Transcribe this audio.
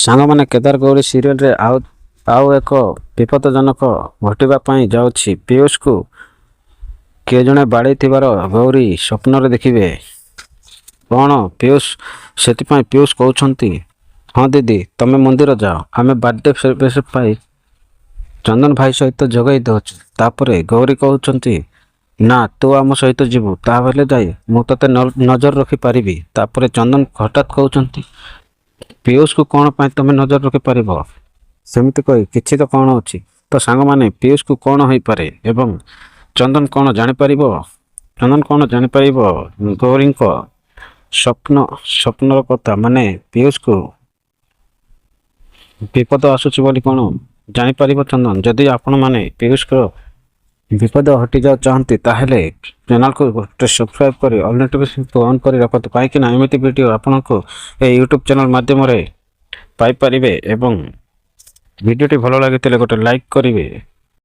ସାଙ୍ଗମାନେ କେଦାର ଗୌରୀ ସିରିଏଲରେ ଆଉ ଏକ ବିପଦଜନକ ଘଟିବା ପାଇଁ ଯାଉଛି। ପିୟୁଷକୁ କିଏ ଜଣେ ବାଡ଼େଇଥିବାର ଗୌରୀ ସ୍ୱପ୍ନରେ ଦେଖିବେ। କ'ଣ ପିୟୁଷ? ସେଥିପାଇଁ ପିୟୁଷ କହୁଛନ୍ତି, ହଁ ଦିଦି ତମେ ମନ୍ଦିର ଯାଅ, ଆମେ ବାର୍ଥଡେ ସେଲିବ୍ରେସନ୍ ପାଇଁ ଚନ୍ଦନ ଭାଇ ସହିତ ଯୋଗାଇ ଦେଉଛୁ। ତାପରେ ଗୌରୀ କହୁଛନ୍ତି, ନା ତୁ ଆମ ସହିତ ଯିବୁ, ତାହେଲେ ଯାଇ ମୁଁ ତତେ ନଜର ରଖିପାରିବି। ତାପରେ ଚନ୍ଦନ ହଠାତ୍ କହୁଛନ୍ତି, ପିୟୁଷକୁ କ'ଣ ପାଇଁ ତମେ ନଜର ରଖିପାରିବ? ସେମିତି କହି କିଛି ତ କ'ଣ ଅଛି। ତ ସାଙ୍ଗମାନେ ପିୟୁଷକୁ କ'ଣ ହୋଇପାରେ ଏବଂ ଚନ୍ଦନ କ'ଣ ଜାଣିପାରିବ? ଚନ୍ଦନ କ'ଣ ଜାଣିପାରିବ ଗୌରୀଙ୍କ ସ୍ୱପ୍ନର କଥା, ମାନେ ପିୟୁଷକୁ ବିପଦ ଆସୁଛି ବୋଲି କ'ଣ ଜାଣିପାରିବ ଚନ୍ଦନ? ଯଦି ଆପଣମାନେ ପିୟୁଷଙ୍କ ବିପଦ ହଟିଯାଉ ଚାହାନ୍ତି ତାହେଲେ ଚ୍ୟାନେଲକୁ ଗୋଟେ ସବସ୍କ୍ରାଇବ୍ କରି ଅଲ୍ ନୋଟିଫିକେସନକୁ ଅନ୍ କରି ରଖନ୍ତୁ, କାହିଁକିନା ଏମିତି ଭିଡ଼ିଓ ଆପଣଙ୍କୁ এই ୟୁଟ୍ୟୁବ୍ ଚ୍ୟାନେଲ ମାଧ୍ୟମରେ ପାଇପାରିବେ। ଏବଂ ଭିଡ଼ିଓଟି ଭଲ ଲାଗିଥିଲେ ଗୋଟେ ଲାଇକ୍ କରିବେ।